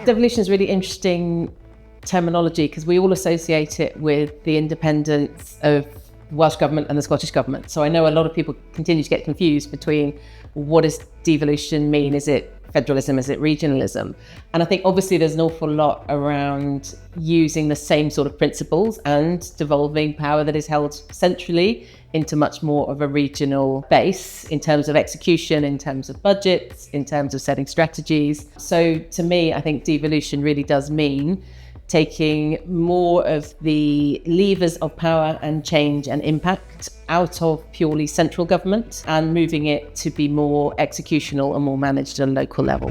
Devolution is really interesting terminology because we all associate it with the independence of the Welsh Government and the Scottish Government. So I know a lot of people continue to get confused between what does devolution mean? Is it federalism? Is it regionalism? And I think obviously there's an awful lot around using the same sort of principles and devolving power that is held centrally into much more of a regional base in terms of execution, in terms of budgets, in terms of setting strategies. So to me, I think devolution really does mean taking more of the levers of power and change and impact out of purely central government and moving it to be more executional and more managed at a local level.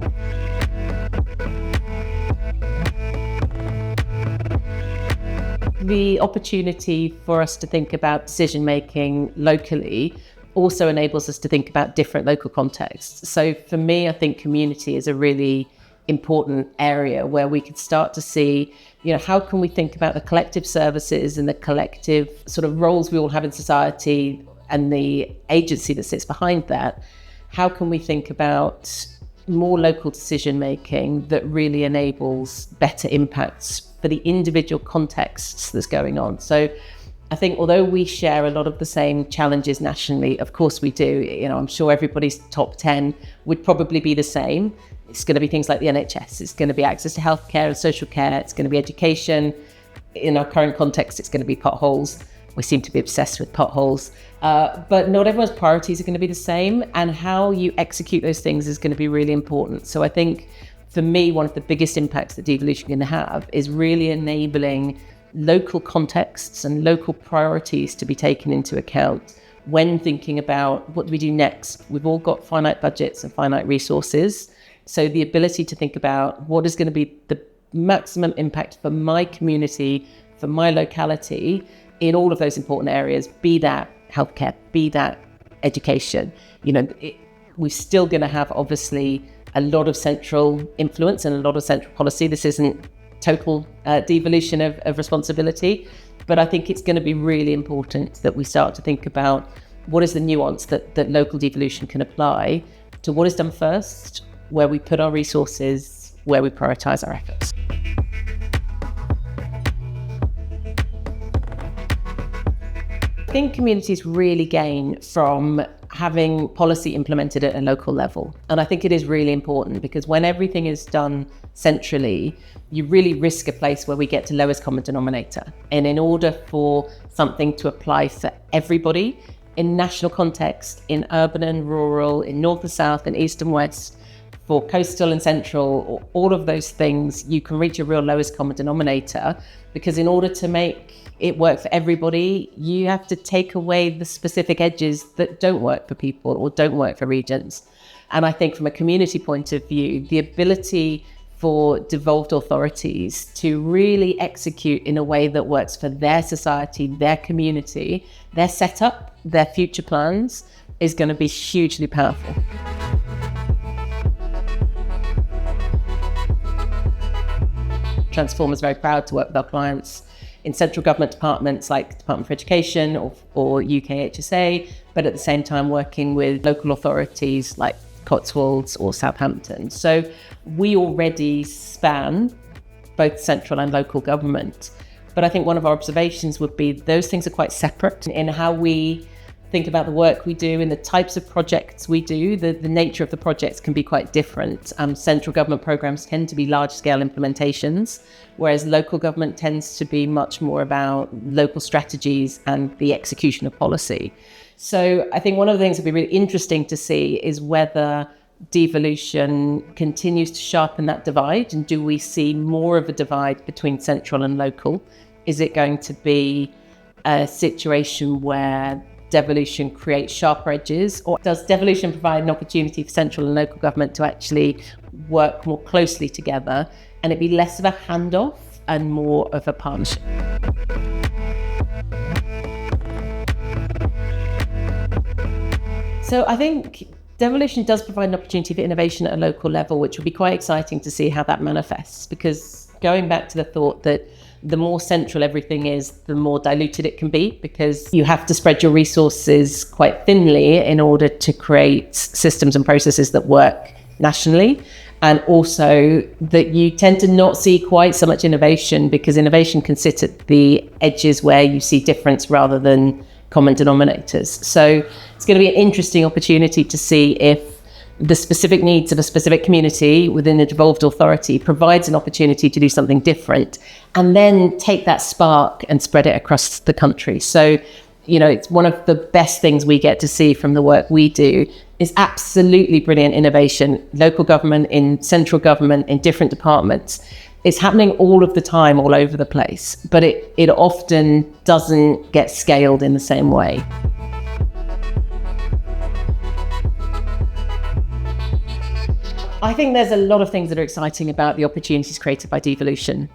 The opportunity for us to think about decision making locally also enables us to think about different local contexts. So for me, I think community is a really important area where we could start to see, how can we think about the collective services and the collective sort of roles we all have in society and the agency that sits behind that. How can we think about more local decision making that really enables better impacts for the individual contexts that's going on? So I think although we share a lot of the same challenges nationally, of course we do, I'm sure everybody's top 10 would probably be the same. It's going to be things like the NHS, it's going to be access to healthcare and social care, it's going to be education. In our current context, it's going to be potholes. We seem to be obsessed with potholes, but not everyone's priorities are going to be the same, and how you execute those things is going to be really important. So I think for me, one of the biggest impacts that devolution can have is really enabling local contexts and local priorities to be taken into account when thinking about what do we do next. We've all got finite budgets and finite resources. So the ability to think about what is going to be the maximum impact for my community, for my locality, in all of those important areas, be that healthcare, be that education. We're still going to have obviously a lot of central influence and a lot of central policy. This isn't total devolution of responsibility, but I think it's going to be really important that we start to think about what is the nuance that local devolution can apply to what is done first, where we put our resources, where we prioritise our efforts. I think communities really gain from having policy implemented at a local level. And I think it is really important because when everything is done centrally, you really risk a place where we get to lowest common denominator. And in order for something to apply for everybody in national context, in urban and rural, in north and south, and east and west, for coastal and central, all of those things, you can reach a real lowest common denominator, because in order to make it work for everybody, you have to take away the specific edges that don't work for people or don't work for regions. And I think from a community point of view, the ability for devolved authorities to really execute in a way that works for their society, their community, their setup, their future plans is going to be hugely powerful. Transform is very proud to work with our clients in central government departments like Department for Education or UKHSA, but at the same time working with local authorities like Cotswolds or Southampton. So we already span both central and local government. But I think one of our observations would be those things are quite separate in how we think about the work we do and the types of projects we do. The nature of the projects can be quite different. Central government programs tend to be large-scale implementations, whereas local government tends to be much more about local strategies and the execution of policy. So I think one of the things that would be really interesting to see is whether devolution continues to sharpen that divide, and do we see more of a divide between central and local? Is it going to be a situation where devolution creates sharper edges, or does devolution provide an opportunity for central and local government to actually work more closely together and it be less of a handoff and more of a partnership? So I think devolution does provide an opportunity for innovation at a local level, which will be quite exciting to see how that manifests, because going back to the thought that the more central everything is, the more diluted it can be, because you have to spread your resources quite thinly in order to create systems and processes that work nationally. And also that you tend to not see quite so much innovation, because innovation can sit at the edges where you see difference rather than common denominators. So it's going to be an interesting opportunity to see if the specific needs of a specific community within a devolved authority provides an opportunity to do something different, and then take that spark and spread it across the country. So, it's one of the best things we get to see from the work we do is absolutely brilliant innovation, local government, in central government, in different departments. It's happening all of the time, all over the place, but it often doesn't get scaled in the same way. I think there's a lot of things that are exciting about the opportunities created by devolution.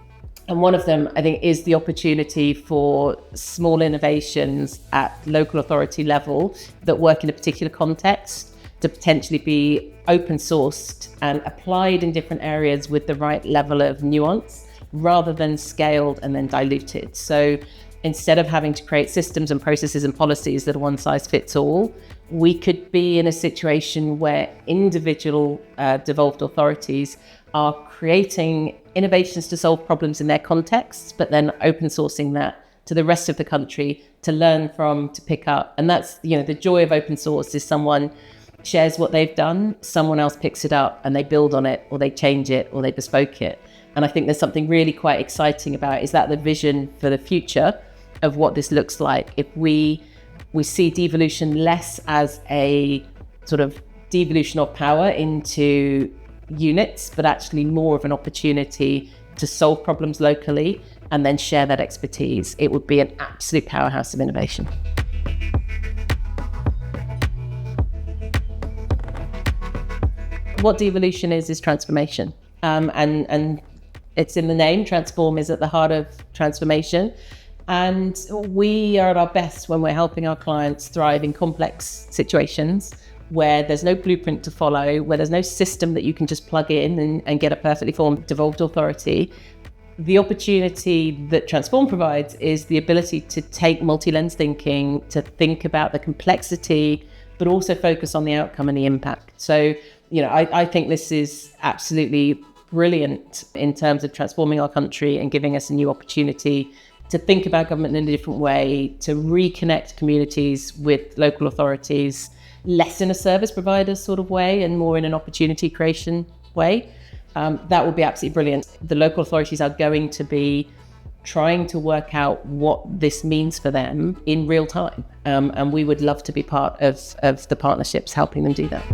And one of them, I think, is the opportunity for small innovations at local authority level that work in a particular context to potentially be open sourced and applied in different areas with the right level of nuance, rather than scaled and then diluted. So instead of having to create systems and processes and policies that are one size fits all, we could be in a situation where individual devolved authorities are creating innovations to solve problems in their contexts, but then open sourcing that to the rest of the country to learn from, to pick up. And that's, the joy of open source is someone shares what they've done, someone else picks it up and they build on it, or they change it, or they bespoke it. And I think there's something really quite exciting about it. Is that the vision for the future of what this looks like? If we see devolution less as a sort of devolution of power into units, but actually more of an opportunity to solve problems locally and then share that expertise, it would be an absolute powerhouse of innovation. What devolution is transformation. And it's in the name. Transform is at the heart of transformation. And we are at our best when we're helping our clients thrive in complex situations where there's no blueprint to follow, where there's no system that you can just plug in and get a perfectly formed devolved authority. The opportunity that Transform provides is the ability to take multi-lens thinking, to think about the complexity, but also focus on the outcome and the impact. So, I think this is absolutely brilliant in terms of transforming our country and giving us a new opportunity to think about government in a different way, to reconnect communities with local authorities, less in a service provider sort of way and more in an opportunity creation way. That would be absolutely brilliant. The local authorities are going to be trying to work out what this means for them in real time. And we would love to be part of the partnerships helping them do that.